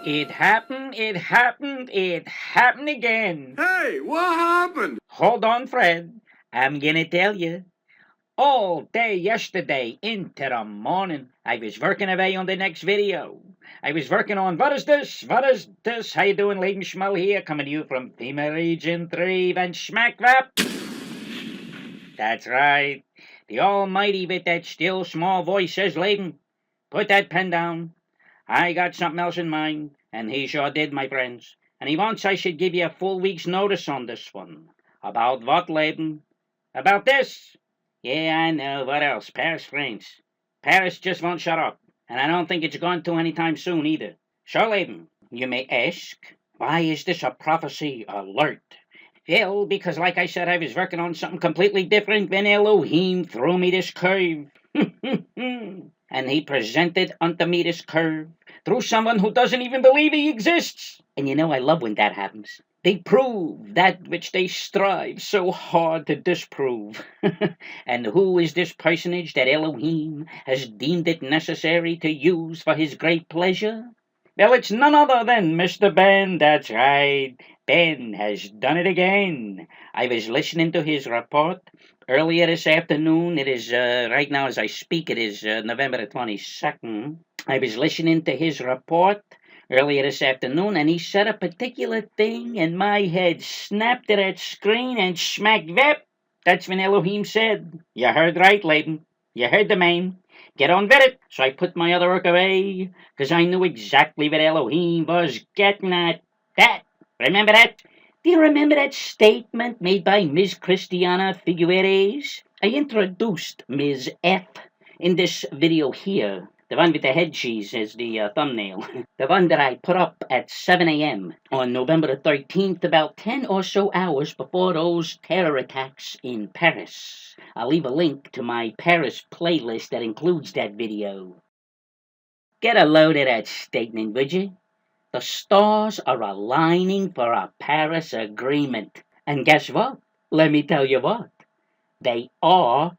It happened, it happened, it happened again. Hey, what happened? Hold on, Fred. I'm gonna tell you. All day yesterday into the morning, I was working away on the next video. I was working on what is this? What is this? How you doing, Lady Schmo here, coming to you from FEMA Region 3, Van Schmackrap. That's right. The Almighty with that still small voice says, Leyden, put that pen down. I got something else in mind, and he sure did, my friends. And he wants I should give you a full week's notice on this one. About what, Leyden? About this? Yeah, I know. What else? Paris, France. Paris just won't shut up. And I don't think it's going to anytime soon either. So, Leyden, you may ask, why is this a prophecy alert? Well, because like I said, I was working on something completely different when Elohim threw me this curve. And he presented unto me this curve through someone who doesn't even believe he exists. And you know, I love when that happens. They prove that which they strive so hard to disprove. And who is this personage that Elohim has deemed it necessary to use for his great pleasure? Well, it's none other than Mr. Ben. That's right. Ben has done it again. I was listening to his report earlier this afternoon. It is, right now as I speak, it is November the 22nd. I was listening to his report earlier this afternoon, and he said a particular thing, and my head snapped to that screen and smacked vep. That's when Elohim said, you heard right, Leyden. You heard the man. Get on with it. So I put my other work away, because I knew exactly what Elohim was getting at. That. Remember that? Do you remember that statement made by Ms. Christiana Figueres? I introduced Ms. F in this video here. The one with the head cheese as the thumbnail. The one that I put up at 7 a.m. on November the 13th, about 10 or so hours before those terror attacks in Paris. I'll leave a link to my Paris playlist that includes that video. Get a load of that statement, would you? The stars are aligning for a Paris agreement. And guess what? Let me tell you what. They are,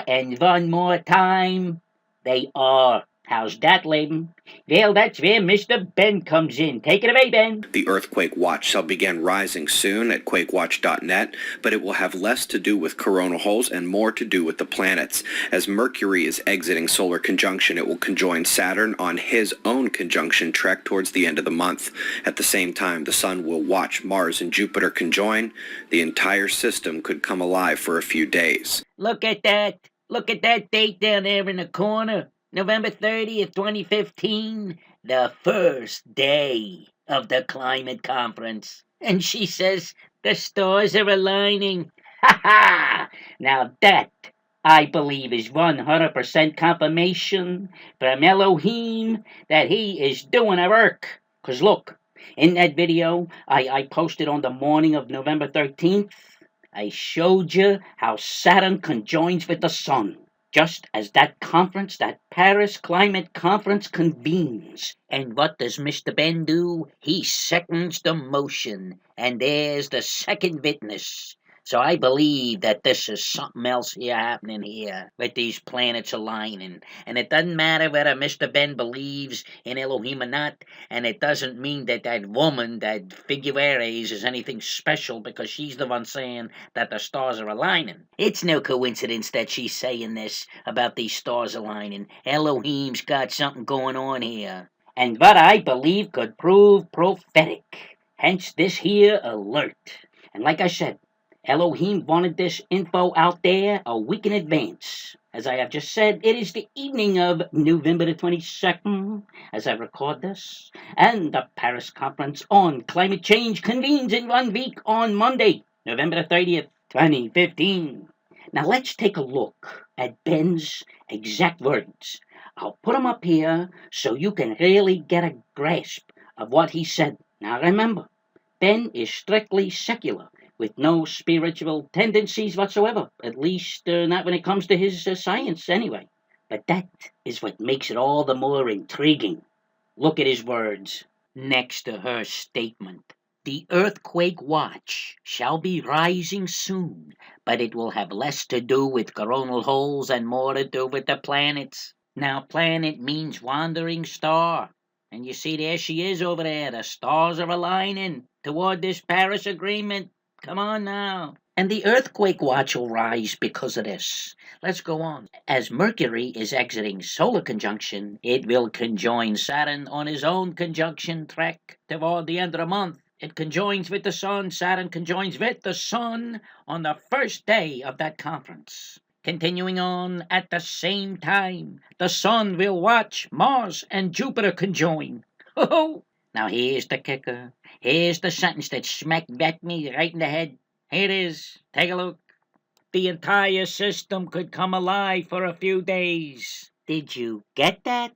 and one more time, they are. How's that, Leyden? Well, that's where Mr. Ben comes in. Take it away, Ben. The earthquake watch shall begin rising soon at quakewatch.net, but it will have less to do with coronal holes and more to do with the planets. As Mercury is exiting solar conjunction, it will conjoin Saturn on his own conjunction trek towards the end of the month. At the same time, the Sun will watch Mars and Jupiter conjoin. The entire system could come alive for a few days. Look at that. Look at that date down there in the corner. November 30th, 2015, the first day of the climate conference. And she says the stars are aligning. Ha ha! Now that, I believe, is 100% confirmation from Elohim that he is doing a work. 'Cause look, in that video I posted on the morning of November 13th, I showed you how Saturn conjoins with the Sun. Just as that conference, that Paris Climate Conference convenes. And what does Mr. Ben do? He seconds the motion. And there's the second witness. So I believe that this is something else here happening here with these planets aligning. And it doesn't matter whether Mr. Ben believes in Elohim or not, and it doesn't mean that that woman, that Figueres, is anything special because she's the one saying that the stars are aligning. It's no coincidence that she's saying this about these stars aligning. Elohim's got something going on here. And what I believe could prove prophetic. Hence this here alert. And like I said, Elohim wanted this info out there a week in advance. As I have just said, it is the evening of November the 22nd as I record this, and the Paris Conference on Climate Change convenes in 1 week on Monday, November the 30th, 2015. Now let's take a look at Ben's exact words. I'll put them up here so you can really get a grasp of what he said. Now remember, Ben is strictly secular, with no spiritual tendencies whatsoever, at least not when it comes to his science anyway. But that is what makes it all the more intriguing. Look at his words next to her statement. The earthquake watch shall be rising soon, but it will have less to do with coronal holes and more to do with the planets. Now, planet means wandering star. And you see, there she is over there. The stars are aligning toward this Paris Agreement. Come on now. And the earthquake watch will rise because of this. Let's go on. As Mercury is exiting solar conjunction, it will conjoin Saturn on his own conjunction trek toward the end of the month. It conjoins with the Sun. Saturn conjoins with the Sun on the first day of that conference. Continuing on, at the same time, the Sun will watch Mars and Jupiter conjoin. Oh! Now here's the kicker. Here's the sentence that smacked me right in the head. Here it is. Take a look. The entire system could come alive for a few days. Did you get that?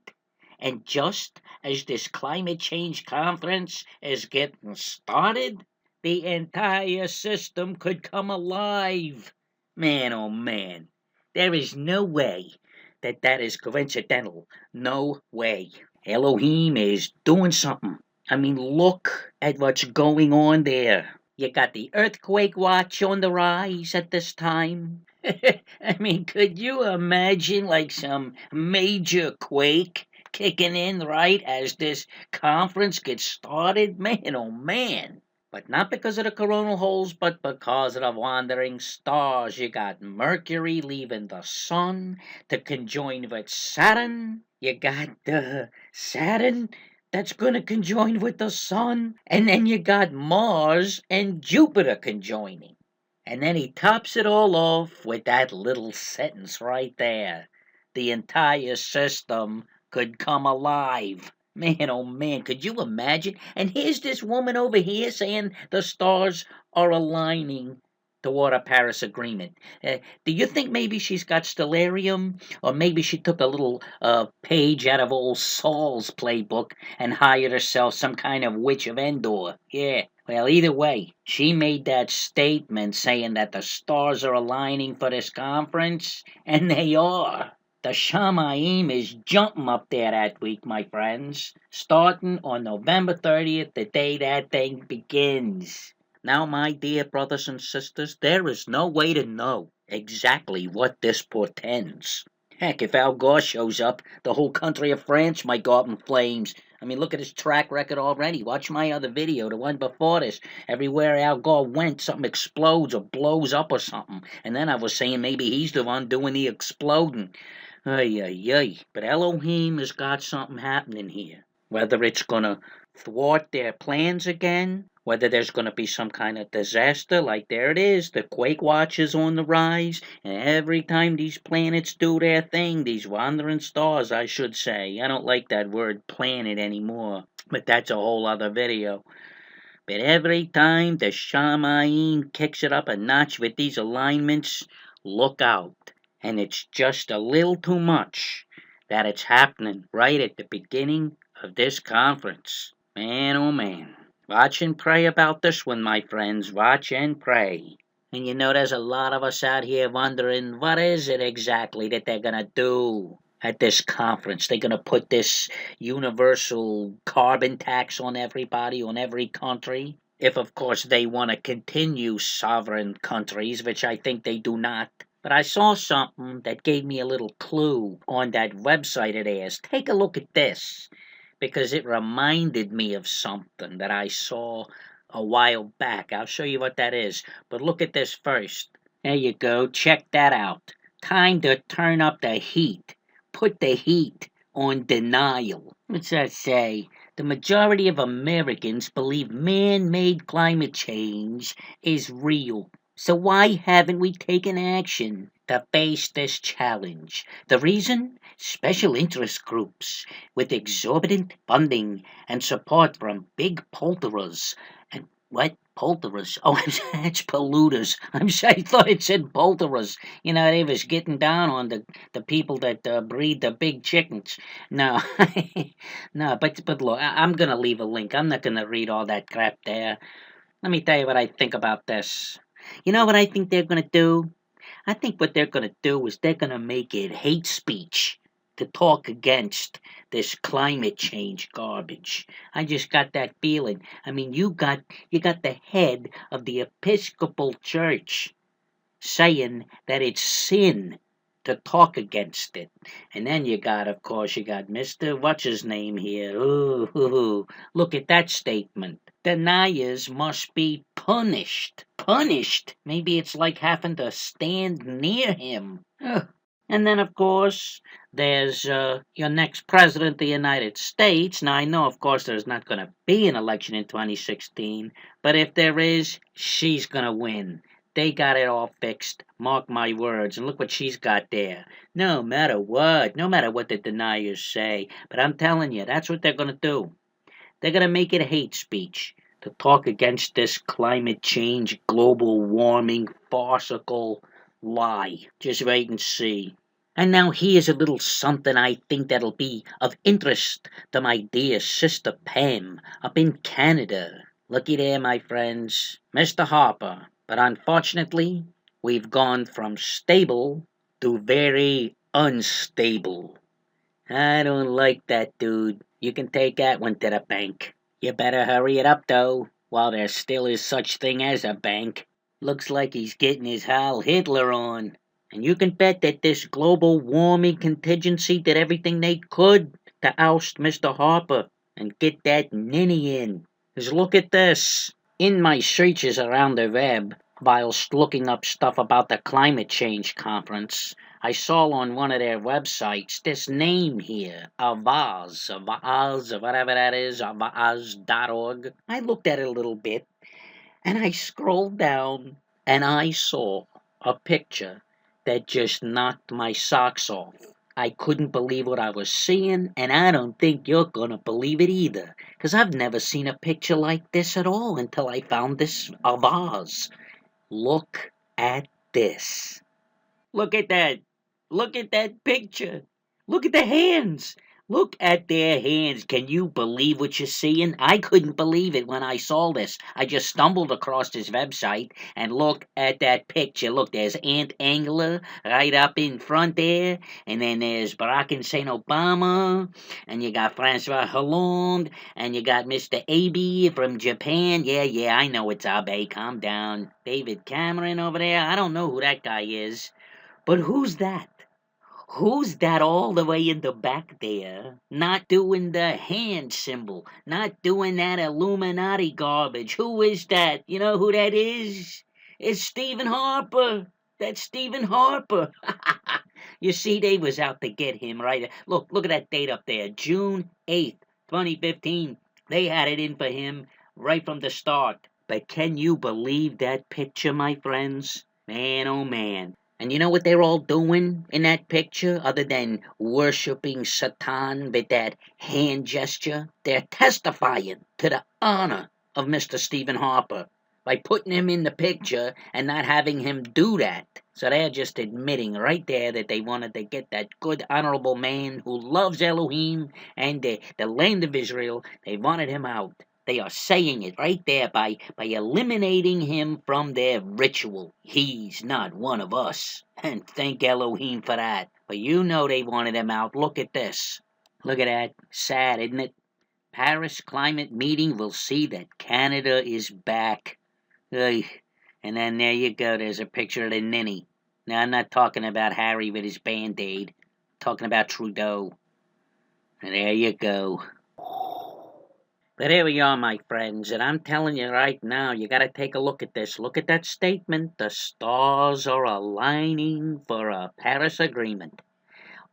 And just as this climate change conference is getting started, the entire system could come alive. Man, oh man, there is no way that is coincidental. No way. Elohim is doing something. I mean, look at what's going on there. You got the earthquake watch on the rise at this time. I mean, could you imagine like some major quake kicking in right as this conference gets started? Man, oh man. But not because of the coronal holes, but because of the wandering stars. You got Mercury leaving the Sun to conjoin with Saturn. You got Saturn that's going to conjoin with the Sun. And then you got Mars and Jupiter conjoining. And then he tops it all off with that little sentence right there. The entire system could come alive. Man, oh man, could you imagine? And here's this woman over here saying the stars are aligning toward a Paris Agreement. Do you think maybe she's got stellarium? Or maybe she took a little page out of old Saul's playbook and hired herself some kind of witch of Endor? Yeah. Well, either way, she made that statement saying that the stars are aligning for this conference, and they are. The Shamayim is jumping up there that week, my friends, starting on November 30th, the day that thing begins. Now, my dear brothers and sisters, there is no way to know exactly what this portends. Heck, if Al Gore shows up, the whole country of France might go up in flames. I mean, look at his track record already. Watch my other video, the one before this. Everywhere Al Gore went, something explodes or blows up or something. And then I was saying maybe he's the one doing the exploding. Ay, ay, ay. But Elohim has got something happening here. Whether it's going to thwart their plans again, whether there's going to be some kind of disaster, like there it is, the quake watch is on the rise, and every time these planets do their thing, these wandering stars, I should say, I don't like that word planet anymore, but that's a whole other video. But every time the Shamayim kicks it up a notch with these alignments, look out. And it's just a little too much that it's happening right at the beginning of this conference. Man, oh man. Watch and pray about this one, my friends. Watch and pray. And you know, there's a lot of us out here wondering, what is it exactly that they're going to do at this conference? They're going to put this universal carbon tax on everybody, on every country. If, of course, they want to continue sovereign countries, which I think they do not. But I saw something that gave me a little clue on that website of theirs. Take a look at this, because it reminded me of something that I saw a while back. I'll show you what that is. But look at this first. There you go. Check that out. Time to turn up the heat. Put the heat on denial. What's that say? The majority of Americans believe man-made climate change is real. So why haven't we taken action to face this challenge? The reason? Special interest groups with exorbitant funding and support from big polluters. And what? Polluters? Oh, that's polluters. I thought it said polluters. You know, they was getting down on the people that breed the big chickens. No, no, but look, I'm going to leave a link. I'm not going to read all that crap there. Let me tell you what I think about this. You know what I think they're going to do? I think what they're going to do is they're going to make it hate speech to talk against this climate change garbage. I just got that feeling. I mean, you got the head of the Episcopal Church saying that it's sin to talk against it. And then you got, of course, you got Mr. What's his name here. Ooh, look at that statement. Deniers must be punished. Punished? Maybe it's like having to stand near him. Ugh. And then, of course, there's your next president of the United States. Now, I know, of course, there's not going to be an election in 2016, but if there is, she's going to win. They got it all fixed. Mark my words. And look what she's got there. No matter what the deniers say. But I'm telling you, that's what they're going to do. They're going to make it hate speech to talk against this climate change, global warming, farcical lie. Just wait and see. And now here's a little something I think that'll be of interest to my dear sister Pam up in Canada. Looky there, my friends. Mr. Harper. But unfortunately, we've gone from stable to very unstable. I don't like that, dude. You can take that one to the bank. You better hurry it up, though, while there still is such thing as a bank. Looks like he's getting his Heil Hitler on. And you can bet that this global warming contingency did everything they could to oust Mr. Harper and get that ninny in. 'Cause look at this. In my searches around the web, whilst looking up stuff about the climate change conference, I saw on one of their websites this name here, Avaz, whatever that is, Avaz.org. I looked at it a little bit, and I scrolled down, and I saw a picture that just knocked my socks off. I couldn't believe what I was seeing, and I don't think you're gonna believe it either, 'cause I've never seen a picture like this at all until I found this Avaz. Look at this. Look at that. Look at that picture. Look at the hands. Look at their hands. Can you believe what you're seeing? I couldn't believe it when I saw this. I just stumbled across this website and look at that picture. Look, there's Aunt Angela right up in front there, and then there's Barack Hussein Obama, and you got Francois Hollande, and you got Mr. Abe from Japan. Yeah, I know it's Abe. Calm down. David Cameron over there. I don't know who that guy is. But who's that? Who's that all the way in the back there? Not doing the hand symbol, not doing that Illuminati garbage. Who is that? You know who that is? It's Stephen Harper. That's Stephen Harper. You see, they was out to get him, right? Look at that date up there, June 8th, 2015. They had it in for him right from the start. But can you believe that picture, my friends? Man, oh man. And you know what they're all doing in that picture other than worshiping Satan with that hand gesture? They're testifying to the honor of Mr. Stephen Harper by putting him in the picture and not having him do that. So they're just admitting right there that they wanted to get that good, honorable man who loves Elohim and the land of Israel. They wanted him out. They are saying it right there by eliminating him from their ritual. He's not one of us. And thank Elohim for that. But you know they wanted him out. Look at this. Look at that. Sad, isn't it? Paris climate meeting will see that Canada is back. Ugh. And then there you go. There's a picture of the ninny. Now, I'm not talking about Harry with his Band-Aid. I'm talking about Trudeau. And there you go. But here we are, my friends, and I'm telling you right now, you gotta take a look at this. Look at that statement. The stars are aligning for a Paris Agreement.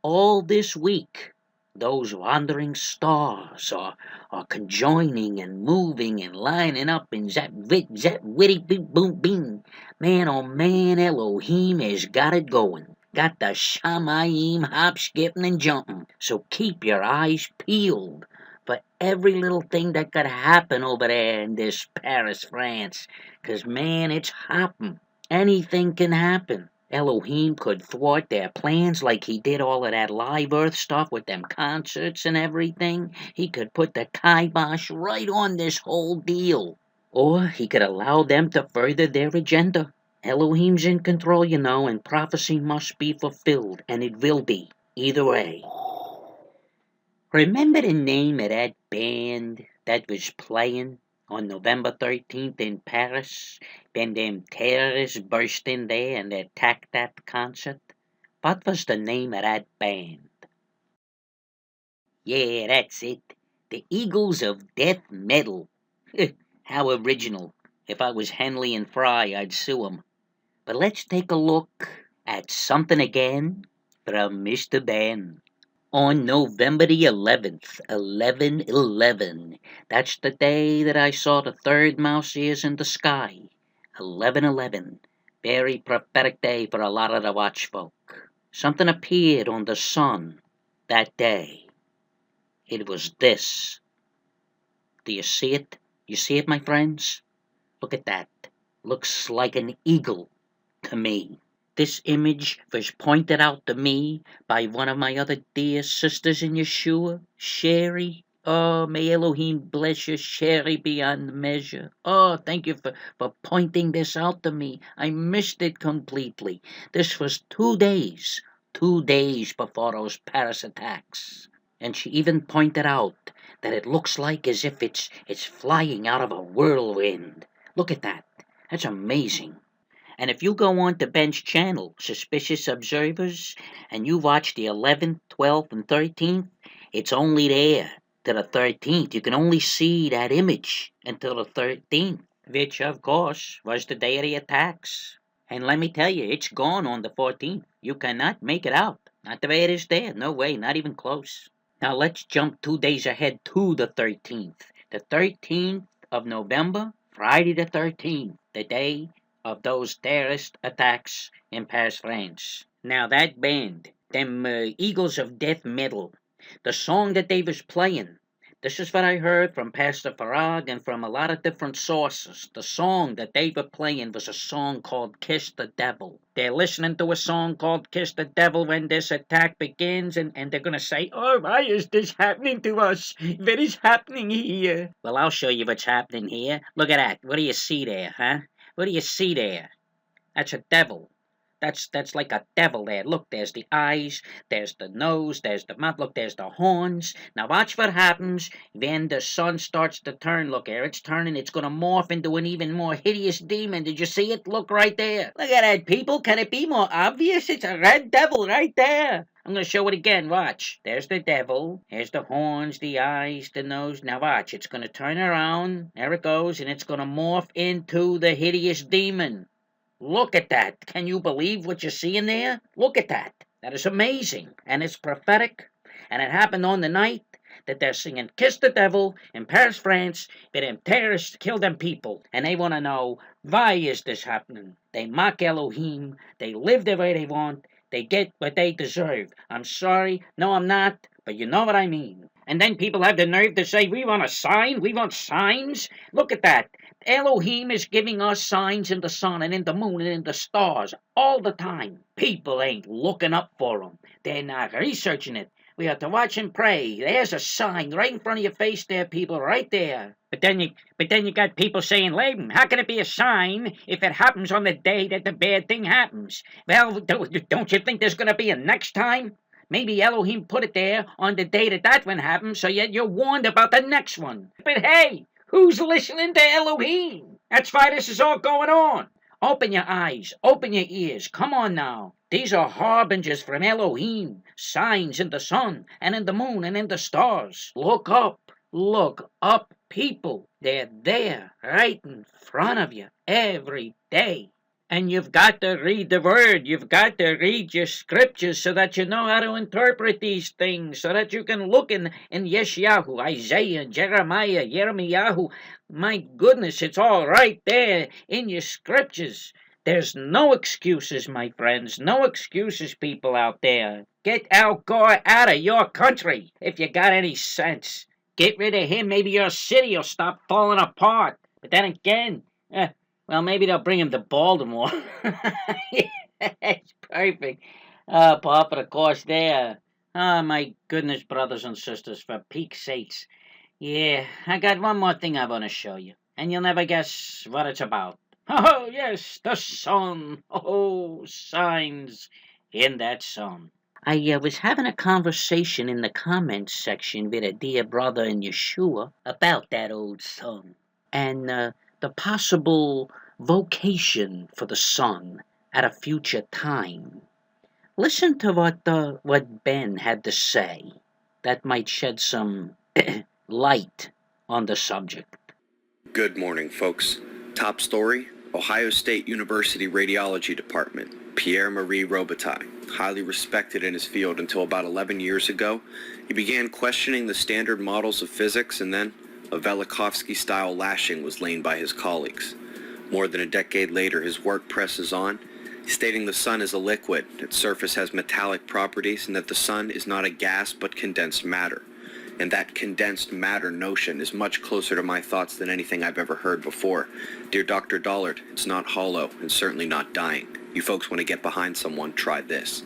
All this week, those wandering stars are conjoining and moving and lining up in zat witty boom bing. Man, oh man, Elohim has got it going. Got the Shamayim hop, skipping, and jumping. So keep your eyes peeled for every little thing that could happen over there in this Paris, France. 'Cause man, it's hopping. Anything can happen. Elohim could thwart their plans like he did all of that live earth stuff with them concerts and everything. He could put the kibosh right on this whole deal. Or he could allow them to further their agenda. Elohim's in control, you know, and prophecy must be fulfilled, and it will be. Either way. Remember the name of that band that was playing on November 13th in Paris? Then them terrorists burst in there and attacked that concert? What was the name of that band? Yeah, that's it. The Eagles of Death Metal. How original. If I was Henley and Fry, I'd sue 'em. But let's take a look at something again from Mr. Ben. On November the 11th, 11/11, that's the day that I saw the third mouse ears in the sky. 11/11, very prophetic day for a lot of the watch folk. Something appeared on the sun that day. It was this. Do you see it? You see it, my friends? Look at that. Looks like an eagle to me. This image was pointed out to me by one of my other dear sisters in Yeshua, Sherry. Oh, may Elohim bless you, Sherry, beyond measure. Oh, thank you for pointing this out to me. I missed it completely. This was 2 days before those Paris attacks. And she even pointed out that it looks like as if it's flying out of a whirlwind. Look at that. That's amazing. And if you go on to Ben's channel, Suspicious Observers, and you watch the 11th, 12th, and 13th, it's only there to the 13th. You can only see that image until the 13th, which, of course, was the day of the attacks. And let me tell you, it's gone on the 14th. You cannot make it out. Not the way it is there. No way, not even close. Now let's jump 2 days ahead to the 13th. The 13th of November, Friday the 13th, the day of those terrorist attacks in Paris, France. Now that band, them Eagles of Death Metal, the song that they was playing, this is what I heard from Pastor Farag and from a lot of different sources. The song that they were playing was a song called Kiss the Devil. They're listening to a song called Kiss the Devil when this attack begins, and they're going to say, oh, why is this happening to us? What is happening here? Well, I'll show you what's happening here. Look at that. What do you see there, huh? What do you see there? That's a devil. That's like a devil there. Look, there's the eyes, there's the nose, there's the mouth. Look, there's the horns. Now watch what happens when the sun starts to turn. Look here, it's turning. It's going to morph into an even more hideous demon. Did you see it? Look right there. Look at that, people. Can it be more obvious? It's a red devil right there. I'm going to show it again. Watch. There's the devil. There's the horns, the eyes, the nose. Now watch. It's going to turn around. There it goes. And it's going to morph into the hideous demon. Look at that. Can you believe what you're seeing there? Look at that. That is amazing. And it's prophetic. And it happened on the night that they're singing Kiss the Devil in Paris, France, where them terrorists kill them people. And they want to know, why is this happening? They mock Elohim. They live the way they want. They get what they deserve. I'm sorry. No, I'm not. But you know what I mean. And then people have the nerve to say, we want a sign. We want signs. Look at that. Elohim is giving us signs in the sun and in the moon and in the stars all the time. People ain't looking up for them. They're not researching it. We have to watch and pray. There's a sign right in front of your face there, people, right there. But then you got people saying, Laban, how can it be a sign if it happens on the day that the bad thing happens? Well, don't you think there's going to be a next time? Maybe Elohim put it there on the day that one happened, so yet you're warned about the next one. But hey, who's listening to Elohim? That's why this is all going on. Open your eyes, open your ears. Come on now. These are harbingers from Elohim, signs in the sun and in the moon and in the stars. Look up, people. They're there, right in front of you, every day. And you've got to read the word. You've got to read your scriptures so that you know how to interpret these things, so that you can look in Yeshayahu, Isaiah, Jeremiah, Yirmiyahu. My goodness, it's all right there in your scriptures. There's no excuses, my friends. No excuses, people out there. Get Al Gore out of your country if you got any sense. Get rid of him. Maybe your city will stop falling apart. But then again, well, maybe they'll bring him to Baltimore. It's perfect. Par for the course there. Oh, my goodness, brothers and sisters, for peak's sakes. Yeah, I got one more thing I want to show you, and you'll never guess what it's about. Oh, yes, the sun. Oh, signs in that sun. I was having a conversation in the comments section with a dear brother in Yeshua about that old sun. And the possible vocation for the sun at a future time. Listen to what Ben had to say. That might shed some light on the subject. Good morning, folks. Top story, Ohio State University Radiology Department. Pierre-Marie Robitaille, highly respected in his field until about 11 years ago, he began questioning the standard models of physics, and then a Velikovsky-style lashing was laid by his colleagues. More than a decade later, his work presses on, stating the sun is a liquid, its surface has metallic properties, and that the sun is not a gas but condensed matter. And that condensed matter notion is much closer to my thoughts than anything I've ever heard before. Dear Dr. Dollard, it's not hollow and certainly not dying. You folks want to get behind someone, try this.